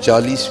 40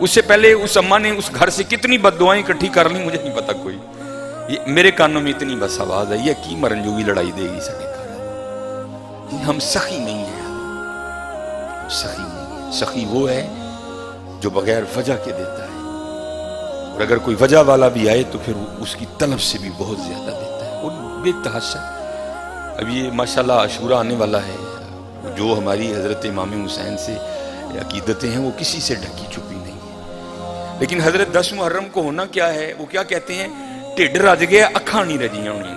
اس سے پہلے اس اماں نے اس گھر سے کتنی بددعائیں اکٹھی کر لی مجھے نہیں پتا کوئی. میرے کانوں میں اتنی بس آواز آئی ہے کی مرن جو بھی لڑائی دے گی سارے گھر. ہم سخی نہیں ہیں, سخی نہیں ہے. سخی وہ ہے جو بغیر وجہ کے دیتا ہے, اور اگر کوئی وجہ والا بھی آئے تو پھر اس کی طلب سے بھی بہت زیادہ دیتا ہے, اور بے تحاشا. اب یہ ماشاءاللہ عاشورہ آنے والا ہے, جو ہماری حضرت امام حسین سے عقیدتیں ہیں وہ کسی سے ڈھکی چھپی نہیں ہے. لیکن حضرت 10 محرم کو ہونا کیا ہے, وہ کیا کہتے ہیں, ٹھڈ رج گیا اکھاں نہیں رجیاں ہونی.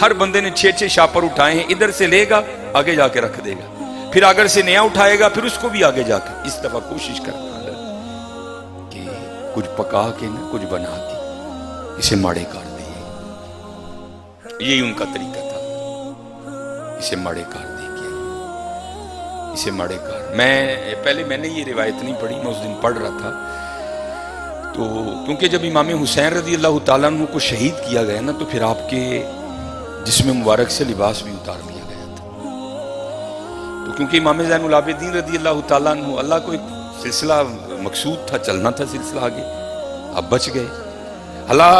ہر بندے نے 6 شاپر اٹھائے ہیں, ادھر سے لے گا آگے جا کے رکھ دے گا, پھر اگر سے نیا اٹھائے گا پھر اس کو بھی آگے جا کے. اس دفعہ کوشش کرنا کہ کچھ پکا کے نہ کچھ بنا کے اسے ماڑے کر دے. یہی ان کا طریقہ تھا, اسے ماڑے کر دے کے اسے ماڑے کر. میں نے یہ روایت نہیں پڑھی, میں اس دن پڑھ رہا تھا تو کیونکہ جب امام حسین رضی اللہ تعالیٰ عنہ کو شہید کیا گیا نا تو پھر آپ کے جسم مبارک سے لباس بھی اتار لیا گیا تھا. تو کیونکہ امام زین العابدین رضی اللہ تعالیٰ عنہ, اللہ کو ایک سلسلہ مقصود تھا, چلنا تھا سلسلہ آگے, آپ بچ گئے. اللہ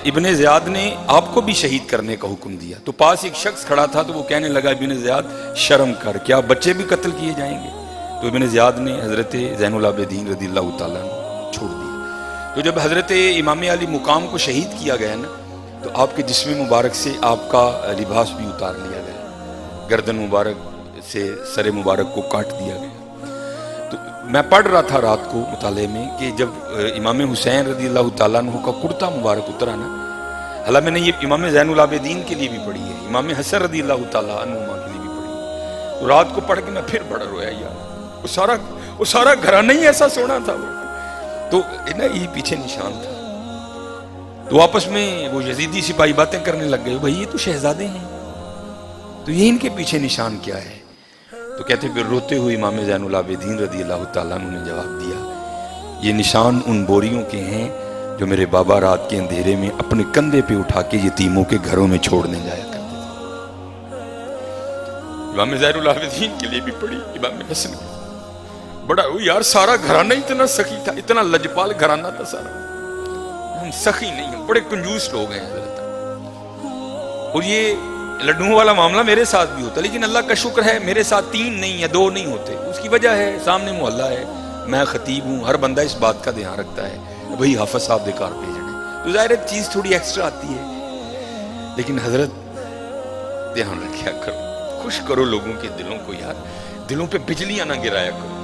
ابن زیاد نے آپ کو بھی شہید کرنے کا حکم دیا. تو پاس ایک شخص کھڑا تھا تو وہ کہنے لگا ابن زیاد شرم کر, کیا بچے بھی قتل کیے جائیں گے؟ تو ابن زیاد نے حضرت زین العابدین رضی اللہ تعالیٰ عنہ چھوڑ دیا. تو جب حضرت امام علی مقام کو شہید کیا گیا نا تو آپ کے جسم مبارک سے آپ کا لباس بھی اتار لیا گیا, گردن مبارک سے سر مبارک کو کاٹ دیا گیا. تو میں پڑھ رہا تھا رات کو مطالعے میں کہ جب امام حسین رضی اللہ تعالیٰ عنہ کا کرتا مبارک اترا نا, حالانکہ میں نے یہ امام زین العابدین کے لیے بھی پڑھی ہے, امام حسن رضی اللہ تعالیٰ عنہ کے لیے بھی پڑھی ہے. تو رات کو پڑھ کے میں پھر بڑا رویا یار, وہ سارا گھرانہ ہی ایسا سونا تھا. تو یہ پیچھے نشان تھا. تو آپس میں وہ یزیدی سپاہی باتیں کرنے لگ گئے, بھائی یہ تو شہزادے ہیں, تو یہ ان کے پیچھے نشان کیا ہے؟ تو کہتے پھر روتے ہوئے امام زین العابدین رضی اللہ تعالیٰ عنہ نے جواب دیا, یہ نشان ان بوریوں کے ہیں جو میرے بابا رات کے اندھیرے میں اپنے کندھے پہ اٹھا کے یتیموں کے گھروں میں چھوڑنے جایا کرتے تھے. امام زین العابدین کے لیے بھی پڑھی, امام حسن بڑا یار سارا گھرانہ اتنا سخی تھا, اتنا لجپال گھرانہ تھا سارا. ہم سخی نہیں ہیں, بڑے کنجوس لوگ ہیں حضرت. اور یہ لڈوں والا معاملہ میرے ساتھ بھی ہوتا, لیکن اللہ کا شکر ہے میرے ساتھ 3 نہیں یا 2 نہیں ہوتے. اس کی وجہ ہے سامنے محلہ ہے, میں خطیب ہوں, ہر بندہ اس بات کا دھیان رکھتا ہے بھائی حافظ صاحب دے کار بھیجنے, تو ظاہر چیز تھوڑی ایکسٹرا آتی ہے. لیکن حضرت دھیان رکھیا کرو, خوش کرو لوگوں کے دلوں کو یار, دلوں پہ بجلیاں نہ گرایا کرو.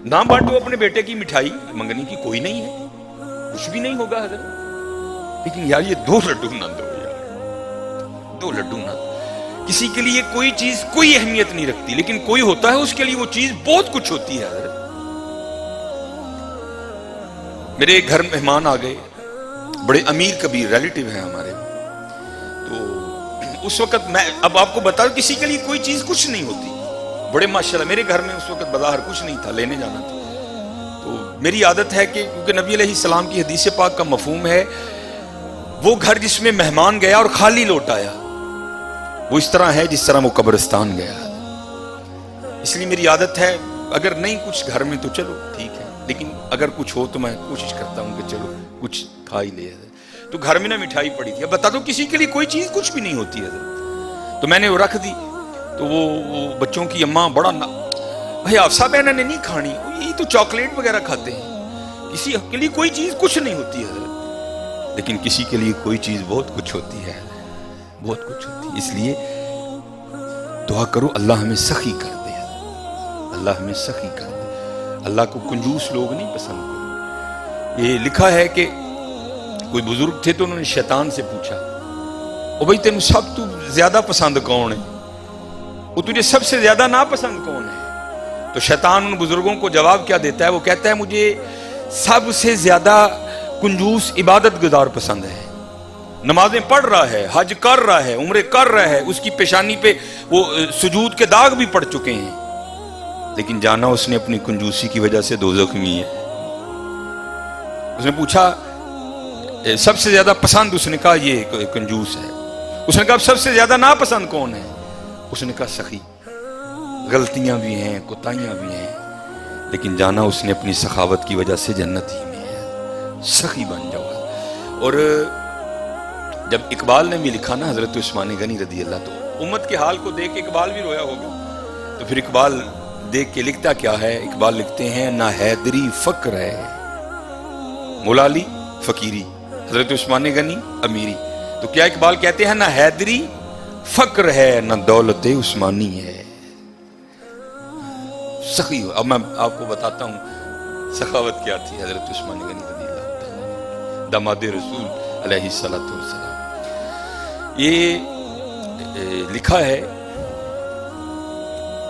نہ بانٹو اپنے بیٹے کی مٹھائی, منگنی کی کوئی نہیں ہے, کچھ بھی نہیں ہوگا حضرت, لیکن یار یہ 2 لڈو نہ دو یار, 2 لڈو نہ دو. کسی کے لیے کوئی چیز کوئی اہمیت نہیں رکھتی, لیکن کوئی ہوتا ہے اس کے لیے وہ چیز بہت کچھ ہوتی ہے حضرت. میرے گھر مہمان آ گئے, بڑے امیر کبیر ریلیٹیو ہیں ہمارے. تو اس وقت میں اب آپ کو بتا دوں کسی کے لیے کوئی چیز کچھ نہیں ہوتی, بڑے ماشاءاللہ. میرے گھر میں اس وقت بظاہر کچھ نہیں تھا, لینے جانا تھا. تو میری عادت ہے کہ کیونکہ نبی علیہ السلام کی حدیث پاک کا مفہوم ہے وہ گھر جس میں مہمان گیا اور خالی لوٹ آیا وہ اس طرح ہے جس طرح وہ قبرستان گیا. اس لیے میری عادت ہے اگر نہیں کچھ گھر میں تو چلو ٹھیک ہے, لیکن اگر کچھ ہو تو میں کوشش کرتا ہوں کہ چلو کچھ کھا ہی لے. تو گھر میں نہ مٹھائی پڑی تھی. اب بتا دو کسی کے لیے کوئی چیز کچھ بھی نہیں ہوتی ہے. تو میں نے وہ رکھ دی. تو وہ بچوں کی اماں بڑا بھائی حفصہ بہن نے نہیں کھانی, یہ تو چاکلیٹ وغیرہ کھاتے ہیں, کسی کے لیے کوئی چیز کچھ نہیں ہوتی ہے, لیکن کسی کے لیے کوئی چیز بہت کچھ ہوتی ہے, بہت کچھ ہوتی ہے. اس لیے دعا کرو اللہ ہمیں سخی کر دے, اللہ ہمیں سخی کر دے. اللہ کو کنجوس لوگ نہیں پسند کرتے. یہ لکھا ہے کہ کوئی بزرگ تھے تو انہوں نے شیطان سے پوچھا, او بھائی تینوں سب تو زیادہ پسند کون ہے, وہ تجھے سب سے زیادہ ناپسند کون ہے؟ تو شیطان ان بزرگوں کو جواب کیا دیتا ہے, وہ کہتا ہے مجھے سب سے زیادہ کنجوس عبادت گزار پسند ہے. نمازیں پڑھ رہا ہے, حج کر رہا ہے, عمرے کر رہا ہے, اس کی پیشانی پہ وہ سجود کے داغ بھی پڑ چکے ہیں, لیکن جانا اس نے اپنی کنجوسی کی وجہ سے دوزخ میں ہے. اس نے پوچھا سب سے زیادہ پسند, اس نے کہا یہ کنجوس ہے. اس نے کہا سب سے زیادہ ناپسند کون ہے؟ اس نے کہا سخی. غلطیاں بھی ہیں, کوتاہیاں بھی ہیں, لیکن جانا اس نے اپنی سخاوت کی وجہ سے جنت ہی میں ہے، سخی بن جاؤ۔ اور جب اقبال نے بھی لکھا نا حضرت عثمان غنی رضی اللہ، تو امت کے حال کو دیکھ کے اقبال بھی رویا ہوگا، تو پھر اقبال دیکھ کے لکھتا کیا ہے؟ اقبال لکھتے ہیں نہ حیدری فقر ہے، مولا علی فقیری، حضرت عثمان غنی امیری، تو کیا اقبال کہتے ہیں نہ حیدری فقر ہے نہ دولت عثمانی ہے، سخی۔ اب میں آپ کو بتاتا ہوں سخاوت کیا تھی حضرت عثمان غنی رضی اللہ تعالیٰ، داماد رسول علیہ الصلوۃ والسلام۔ یہ لکھا ہے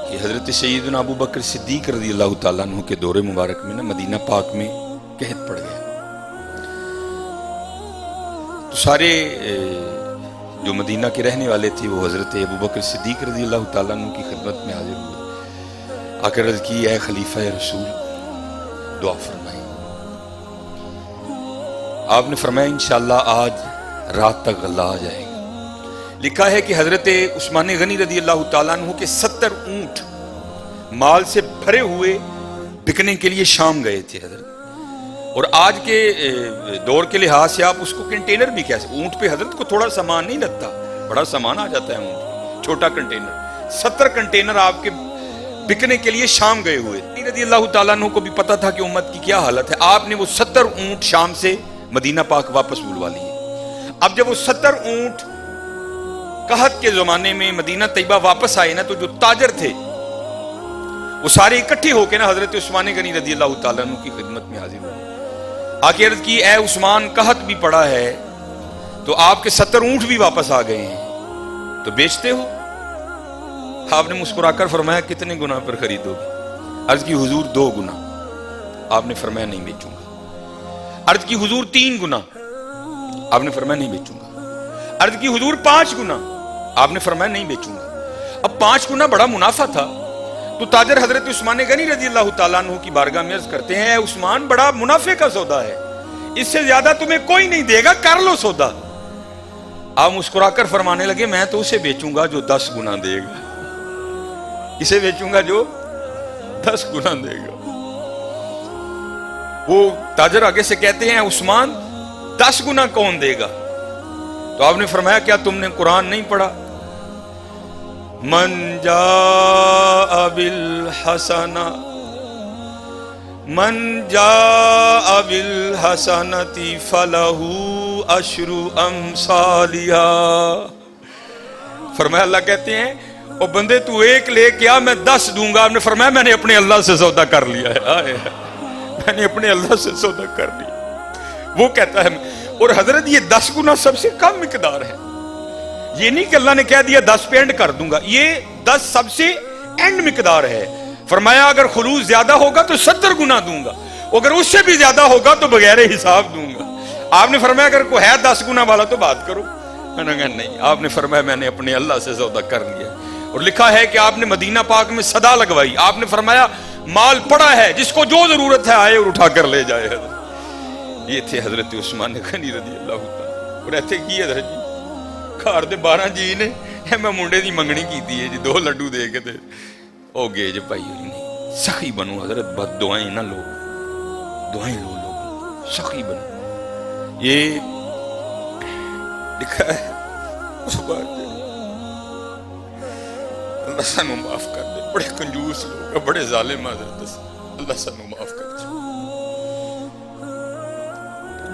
کہ حضرت سیدنا ابو بکر صدیق رضی اللہ تعالیٰ عنہ کے دور مبارک میں نا مدینہ پاک میں قحط پڑ گیا، تو سارے جو مدینہ کے رہنے والے تھے وہ حضرت ابو بکر صدیق رضی اللہ تعالیٰ عنہ کی خدمت میں حاضر ہوئے، آ کر عرض کی اے خلیفہ رسول دعا فرمائیں۔ آپ نے فرمایا انشاءاللہ آج رات تک غلہ آ جائے گا۔ لکھا ہے کہ حضرت عثمان غنی رضی اللہ تعالیٰ عنہ کے 70 اونٹ مال سے بھرے ہوئے بکنے کے لیے شام گئے تھے حضرت، اور آج کے دور کے لحاظ سے آپ اس کو کنٹینر بھی کہہ سکتے، اونٹ پہ حضرت کو تھوڑا سامان نہیں لگتا، بڑا سامان آ جاتا ہے اونٹ، چھوٹا کنٹینر، 70 کنٹینر آپ کے بکنے کے لیے شام گئے ہوئے۔ رضی اللہ تعالیٰ عنہ کو بھی پتا تھا کہ امت کی کیا حالت ہے، آپ نے وہ 70 اونٹ شام سے مدینہ پاک واپس بلوا لیے۔ اب جب وہ 70 اونٹ قحط کے زمانے میں مدینہ طیبہ واپس آئے نا، تو جو تاجر تھے وہ سارے اکٹھے ہو کے نا حضرت عثمان غنی رضی اللہ تعالیٰ عنہ کی خدمت میں حاضر ہوئے، آ کے عرض کی اے عثمان قحط بھی پڑا ہے تو آپ کے 70 اونٹ بھی واپس آ گئے ہیں، تو بیچتے ہو؟ آپ نے مسکرا کر فرمایا کتنے گنا پر خریدو گے؟ عرض کی حضور 2 گنا۔ آپ نے فرمایا نہیں بیچوں گا۔ عرض کی حضور 3 گنا۔ آپ نے فرمایا نہیں بیچوں گا۔ عرض کی حضور 5 گنا۔ آپ نے فرمایا نہیں بیچوں گا۔ اب 5 گنا بڑا منافع تھا، تو تاجر حضرت عثمان غنی رضی اللہ تعالیٰ عنہ کی بارگاہ میں عرض کرتے ہیں اے عثمان بڑا منافع کا سودا ہے، اس سے زیادہ تمہیں کوئی نہیں دے گا، کر لو سودا۔ آپ مسکرا کر فرمانے لگے میں تو اسے بیچوں گا جو 10 گنا دے گا، اسے بیچوں گا جو 10 گنا دے گا۔ وہ تاجر آگے سے کہتے ہیں عثمان 10 گنا کون دے گا؟ تو آپ نے فرمایا کیا تم نے قرآن نہیں پڑھا؟ من جاء بالحسنہ فلہ عشر امثالہا۔ فرمایا اللہ کہتے ہیں او بندے تو 1 لے کے آ میں 10 دوں گا۔ آپ نے فرمایا میں نے اپنے اللہ سے سودا کر لیا ہے، میں نے اپنے اللہ سے سودا کر لیا۔ وہ کہتا ہے، اور حضرت یہ 10 گنا سب سے کم مقدار ہے، یہ نہیں کہ اللہ نے کہہ دیا 10 پہ اینڈ کر دوں گا، یہ 10 سب سے اینڈ مقدار ہے۔ فرمایا اگر خلوص زیادہ ہوگا تو 70 گنا دوں گا، اگر اس سے بھی زیادہ ہوگا تو بغیر حساب دوں گا۔ آپ نے فرمایا اگر کوئی ہے 10 گنا والا تو بات کرو، میں نے کہا نہیں۔ آپ نے فرمایا میں نے اپنے اللہ سے سودا کر لیا۔ اور لکھا ہے کہ آپ نے مدینہ پاک میں صدا لگوائی، آپ نے فرمایا مال پڑا ہے، جس کو جو ضرورت ہے آئے اور اٹھا کر لے جائے۔ یہ تھے حضرت عثمان غنی رضی اللہ تعالیٰ۔ اور ایسے کی حضرت جی گھر دے 12 جی نے میں منڈے دی منگنی کی ہے جی 2 لڈو دے کے تے او گے جی بھائی ہوئی نہیں۔ سخی بنو حضرت، بد دعائیں نہ لو، دعائیں لو، لوگ سخی بنو۔ یہ لکھا ہے اس بات اللہ سانو معاف کر دے، بڑے کنجوس لوگ، بڑے ظالم حضرت، اللہ سانو معاف کر دے۔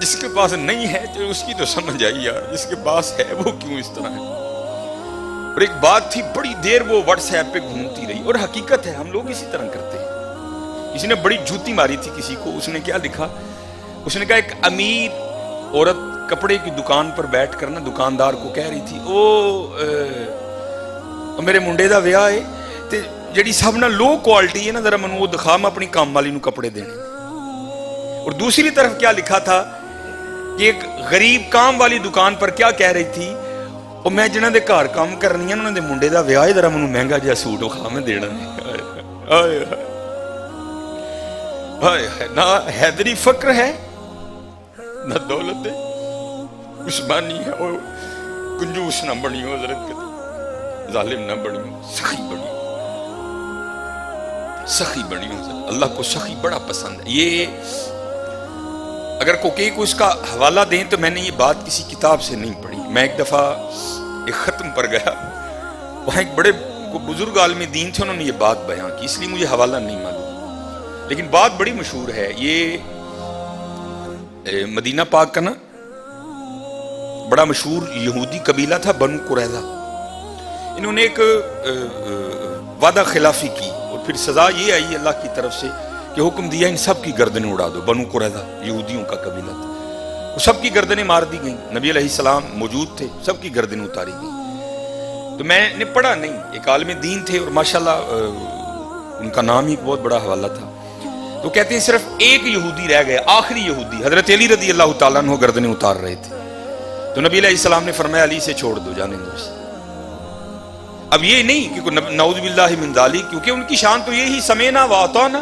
جس کے پاس نہیں ہے تو اس کی تو سمجھ آئی یار، جس کے پاس ہے وہ کیوں اس طرح ہے۔ اور ایک بات تھی بڑی دیر وہ واٹس ایپ پہ گھومتی رہی، اور حقیقت ہے ہم لوگ اسی طرح کرتے ہیں۔ کسی نے بڑی جوتی ماری تھی کسی کو، اس نے کیا لکھا، اس نے کہا ایک امیر عورت کپڑے کی دکان پر بیٹھ کر نا دکاندار کو کہہ رہی تھی میرے منڈے دا ویاہ ہے تے جڑی سب نا لو کوالٹی ہے نا ذرا منو وہ دکھا، میں اپنی کام والی نو کپڑے دینے۔ اور دوسری طرف کیا لکھا تھا کہ ایک غریب کام والی دکان پر کیا کہہ رہی تھی، اور میں جنہاں دے گھر کام کرنی ہے انہاں دے منڈے دا ویاہ ہے، ذرا منو مہنگا جہا سوٹ وکھا میں دینا ہے۔ نہ حیدری فقر ہے نہ دولت ہے، عثمانی ہے، اور کنجوس نہ بنی ہو حضرت کے، ظالم نہ بنی ہو، سخی بنی ہو۔ سخی بنی ہوں. اللہ کو سخی بڑا پسند ہے. یہ اگر کوئی کو اس کا حوالہ دیں تو میں نے یہ بات کسی کتاب سے نہیں پڑھی. میں ایک دفعہ ایک ختم پر گیا, وہاں ایک بڑے بزرگ عالم دین تھے, انہوں نے یہ بات بیان کی, اس لیے مجھے حوالہ نہیں معلوم, لیکن بات بڑی مشہور ہے. یہ مدینہ پاک کا نا بڑا مشہور یہودی قبیلہ تھا بنو قریظہ. انہوں نے ایک وعدہ خلافی کی اور پھر سزا یہ آئی اللہ کی طرف سے کہ حکم دیا ان سب کی گردنیں اڑا دو. بنو قریظہ یہودیوں کا قبیلہ تھا, وہ سب کی گردنیں مار دی گئیں. نبی علیہ السلام موجود تھے, سب کی گردنیں اتاری گئیں. تو میں نے پڑھا نہیں, ایک عالم دین تھے اور ماشاءاللہ ان کا نام ہی بہت بڑا حوالہ تھا. تو کہتے ہیں صرف ایک یہودی رہ گئے, آخری یہودی حضرت علی رضی اللہ تعالیٰ عنہ گردنیں اتار رہے تھے. تو نبی علیہ السلام نے فرمایا علی سے چھوڑ دو, جانے دو اسے. اب یہ نہیں کہ نعوذ باللہ من ذالک, کیونکہ ان کی شان تو یہی سمینا و اطعنا,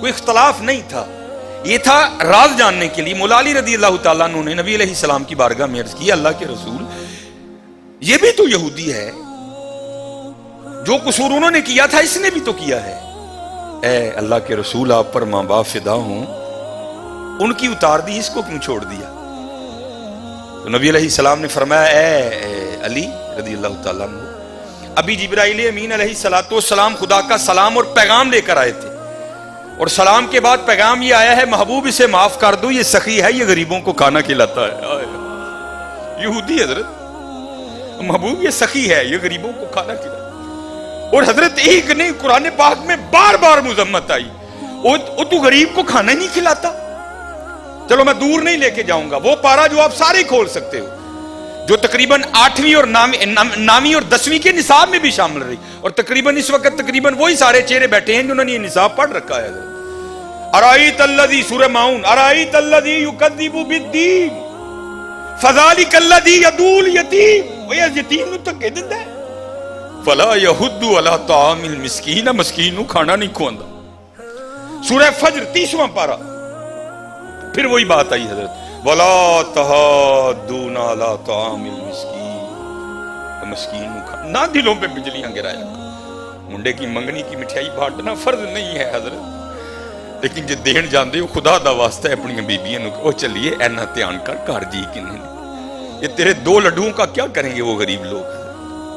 کوئی اختلاف نہیں تھا. یہ تھا راز جاننے کے لیے. مولا علی رضی اللہ تعالیٰ عنہ نے نبی علیہ السلام کی بارگاہ میں عرض کی, اللہ کے رسول یہ بھی تو یہودی ہے, جو قصور انہوں نے کیا تھا اس نے بھی تو کیا ہے. اے اللہ کے رسول آپ پر ماں باپ فدا ہوں, ان کی اتار دی, اس کو کیوں چھوڑ دیا؟ تو نبی علیہ السلام نے فرمایا اے علی رضی اللہ تعالیٰ عنہ, ابھی جبرائیل امین علیہ السلام خدا کا سلام اور پیغام لے کر آئے تھے, اور سلام کے بعد پیغام یہ آیا ہے محبوب اسے معاف کر دو, یہ سخی ہے, یہ غریبوں کو کھانا کھلاتا ہے. یہودی حضرت محبوب یہ سخی ہے, یہ غریبوں کو کھانا کھلاتا ہے. اور حضرت ایک نہیں, قرآن پاک میں بار بار مذمت آئی, تو غریب کو کھانا ہی نہیں کھلاتا. چلو میں دور نہیں لے کے جاؤں گا, وہ پارا جو آپ سارے کھول سکتے ہو, جو تقریباً 8ویں اور 9ویں اور 10ویں کے نصاب میں بھی شامل رہی, اور تقریباً اس وقت تقریباً وہی سارے چہرے بیٹھے ہیں جنہوں نے یہ نصاب پڑھ رکھا ہے. ارائیت الذی, سورہ ماؤن, ارائیت الذی یکذب بالدین فذلک الذی یدعو الیتیم, وہ یتیم نو تکے دیندا ہے. فلا یحض علی طعام المسکین, مسکین نو کھانا نہیں کھواندا. سورہ فجر 30واں پارہ, پھر وہی بات آئی حضرت, وَلَا تَحَاضُّونَ عَلَىٰ طَعَامِ الْمِسْكِينِ, مسکین نہ دلوں پہ بجلیاں گرایا. منڈے کی منگنی کی مٹھائی بانٹنا فرض نہیں ہے حضرت, لیکن جے دین جاندے ہو خدا دا واسطہ ہے اپنی بیبیاں نو, او چلیے اینا دھیان کر گھر جی کہ نہیں, یہ تیرے 2 لڈوؤں کا کیا کریں گے وہ غریب لوگ,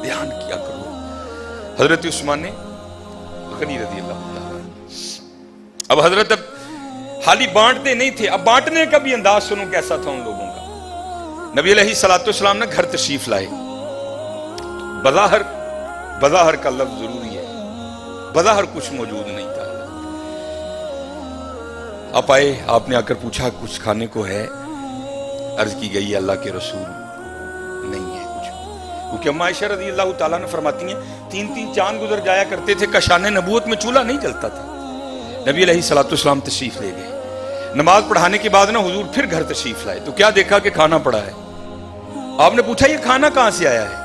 دھیان کیا کرو. حضرت عثمان غنی رضی اللہ تعالیٰ, اب حضرت اب خالی بانٹتے نہیں تھے, اب بانٹنے کا بھی انداز سنو کیسا تھا ان لوگوں کا. نبی علیہ السلام نے گھر تشریف لائے. بظاہر کا لفظ ضروری ہے, بظاہر کچھ موجود نہیں تھا. آپ آئے, آپ نے آ کر پوچھا کچھ کھانے کو ہے؟ عرض کی گئی اللہ کے رسول نہیں ہے کچھ, کیونکہ اما عائشہ رضی اللہ تعالیٰ نے فرماتی ہیں 3 چاند گزر جایا کرتے تھے, کشان نبوت میں چولہا نہیں جلتا تھا. نبی علیہ السلام تشریف لے گئے. نماز پڑھانے کے بعد نا حضور پھر گھر تشریف لائے, تو کیا دیکھا کہ کھانا پڑا ہے. آپ نے پوچھا یہ کھانا کہاں سے آیا ہے؟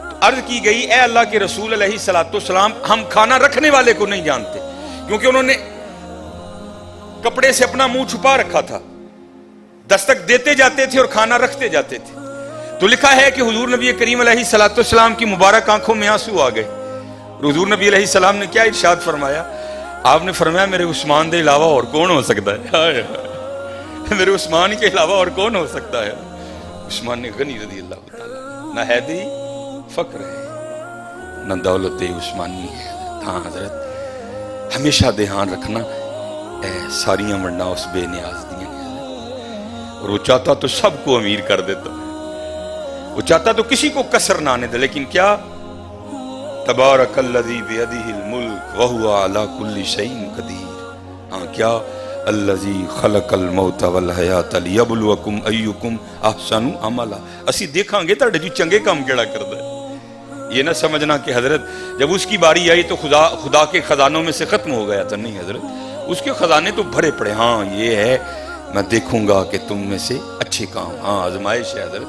تو عرض کی گئی اے اللہ کے رسول علیہ السلام, ہم کھانا رکھنے والے کو نہیں جانتے, کیونکہ انہوں نے کپڑے سے اپنا منہ چھپا رکھا تھا, دستک دیتے جاتے تھے اور کھانا رکھتے جاتے تھے. تو لکھا ہے کہ حضور نبی کریم علیہ السلام کی مبارک آنکھوں میں آنسو آ گئے. حضور نبی علیہ السلام نے کیا ارشاد فرمایا؟ آپ نے فرمایا میرے عثمان دے علاوہ اور کون ہو سکتا ہے, میرے عثمان کے علاوہ اور کون ہو سکتا ہے. عثمان نے غنی رضی اللہ تعالیٰ, نہ حیدری فقر ہے نہ دولت عثمانی ہے. ہاں حضرت ہمیشہ دھیان رکھنا, اے ساریاں ورنہ اس بے نیاز دیا حضرت, اور وہ چاہتا تو سب کو امیر کر دیتا, وہ چاہتا تو کسی کو کسر نہ آنے دے, لیکن کیا تبارک الذی بیدہ الملک وہو علی کل شیء قدیر. ہاں کیا الذی خلق الموت والحیات لیبلوکم ایکم احسن عملا, اسی دیکھاں گے تہاڈے جو چنگے کام کیڑا کردا ہے. یہ نہ سمجھنا کہ حضرت جب اس کی باری آئی تو خدا کے خزانوں میں سے ختم ہو گیا تھا, نہیں حضرت, اس کے خزانے تو بھرے پڑے. ہاں یہ ہے میں دیکھوں گا کہ تم میں سے اچھے کام, ہاں آزمائش ہے حضرت,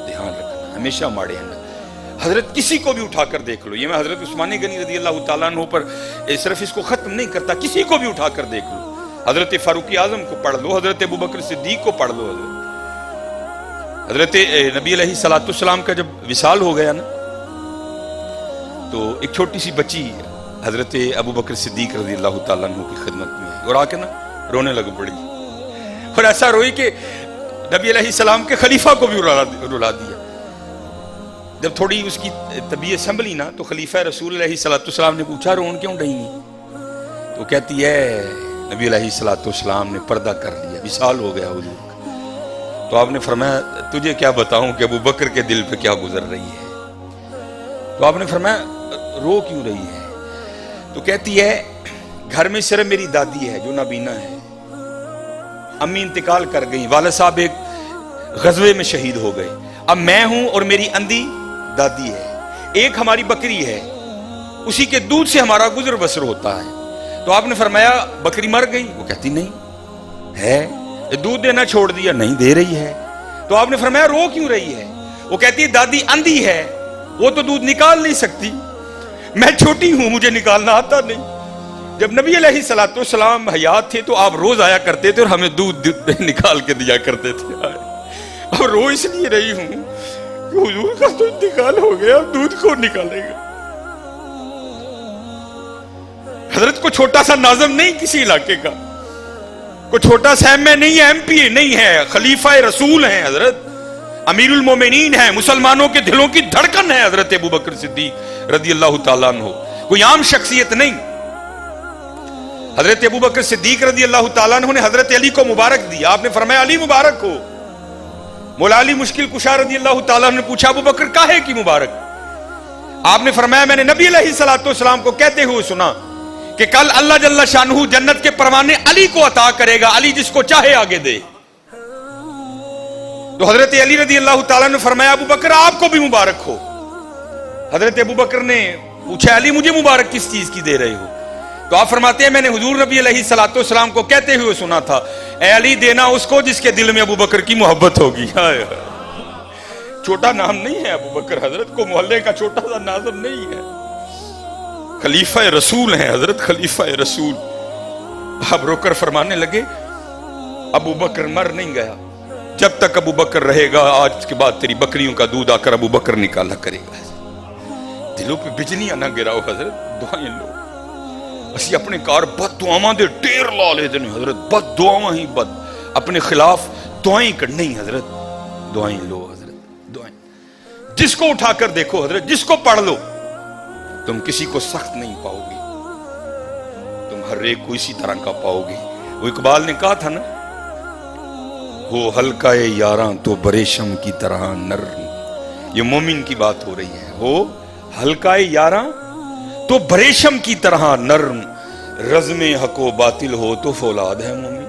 دھیان رکھنا ہمیشہ ماڑے ہیں. حضرت کسی کو بھی اٹھا کر دیکھ لو, یہ میں حضرت عثمان غنی رضی اللہ تعالیٰ عنہ پر صرف اس کو ختم نہیں کرتا, کسی کو بھی اٹھا کر دیکھ لو. حضرت فاروق اعظم کو پڑھ لو, حضرت ابوبکر صدیق کو پڑھ لو. حضرت نبی علیہ السلام کا جب وصال ہو گیا نا, تو ایک چھوٹی سی بچی حضرت ابو بکر صدیق رضی اللہ تعالیٰ عنہ کی خدمت میں آئی اور آ کے نا رونے لگ پڑی، اور ایسا روئی کہ نبی علیہ السلام کے خلیفہ کو بھی رلا دیا۔ جب تھوڑی اس کی طبیعت سنبھلی نا تو خلیفہ رسول علیہ السلام نے پوچھا رون کیوں رہی ہیں؟ تو کہتی ہے نبی علیہ السلام نے پردہ کر لیا، وصال ہو گیا حضور کا۔ تو آپ نے فرمایا تجھے کیا بتاؤں کہ ابو بکر کے دل پہ کیا گزر رہی ہے؟ تو آپ نے فرمایا رو کیوں رہی ہے؟ تو کہتی ہے گھر میں صرف میری دادی ہے جو نابینا ہے، امی انتقال کر گئی، والد صاحب ایک غزوے میں شہید ہو گئے، اب میں ہوں اور میری اندھی دادی ہے، ایک ہماری بکری ہے اسی کے دودھ سے ہمارا گزر بسر ہوتا ہے۔ تو آپ نے فرمایا بکری مر گئی؟ وہ کہتی نہیں ہے۔ دودھ دینا چھوڑ دیا؟ نہیں دے رہی ہے۔ تو آپ نے فرمایا رو کیوں رہی ہے؟ وہ کہتی ہے دادی اندھی ہے، وہ تو دودھ نکال نہیں سکتی، میں چھوٹی ہوں مجھے نکالنا آتا نہیں۔ جب نبی علیہ السلام حیات تھے تو آپ روز آیا کرتے تھے اور ہمیں دودھ نکال کے دیا کرتے تھے، اب رو اس لیے رہی ہوں کہ حضور کا تو انتقال ہو گیا، اب دودھ کون نکالے گا؟ حضرت کو چھوٹا سا ناظم نہیں کسی علاقے کا، کوئی چھوٹا سا ایم اے نہیں ہے، ایم پی اے نہیں ہے، خلیفہ رسول ہیں حضرت، امیر المومنین ہیں، مسلمانوں کے دلوں کی دھڑکن ہے حضرت ابو بکر صدیق رضی اللہ تعالیٰ عنہ، کوئی عام شخصیت نہیں۔ حضرت ابو بکر صدیق رضی اللہ تعالیٰ عنہ نے حضرت علی کو مبارک دیا، آپ نے فرمایا علی مبارک ہو۔ مولا علی مشکل کشا رضی اللہ تعالیٰ عنہ نے پوچھا ابو بکر کاہے کی مبارک؟ آپ نے فرمایا میں نے نبی علیہ السلام کو کہتے ہوئے سنا کہ کل اللہ جل شانہ جنت کے پروانے علی کو عطا کرے گا، علی جس کو چاہے آگے دے۔ تو حضرت علی رضی اللہ تعالیٰ نے فرمایا ابو بکر آپ کو بھی مبارک ہو۔ حضرت ابو بکر نے پوچھا علی مجھے مبارک کس چیز کی دے رہے ہو؟ تو آپ فرماتے ہیں میں نے حضور نبی علیہ السلام کو کہتے ہوئے سنا تھا اے علی دینا اس کو جس کے دل میں ابو بکر کی محبت ہوگی۔ چھوٹا نام نہیں ہے ابو بکر، حضرت کو محلے کا چھوٹا سا ناظم نہیں ہے، خلیفہ رسول ہیں حضرت، خلیفہ رسول۔ آپ رو کر فرمانے لگے ابو بکر مر نہیں گیا، جب تک ابو بکر رہے گا آج کے بعد تیری بکریوں کا دودھ آ کر ابو بکر نکالا کرے گا۔ دلوں پہ بجلیاں نہ گراؤ حضرت، دعائیں لو۔ اسی اپنے کار بد دعاواں دے ٹیر لا لے دیں حضرت، بد دعاواں ہی بد، اپنے خلاف دعائیں کرنی حضرت، دعائیں لو حضرت، دعائیں۔ جس کو اٹھا کر دیکھو حضرت، جس کو پڑھ لو، تم کسی کو سخت نہیں پاؤ گی، تم ہر ایک کو اسی طرح کا پاؤ گی۔ وہ اقبال نے کہا تھا نا ہو ہلکا یاراں تو بریشم کی طرح نرم، یہ مومن کی بات ہو رہی ہے، ہو ہلکا یاراں تو بریشم کی طرح نرم، رزم حق و باطل ہو تو فولاد ہے مومن۔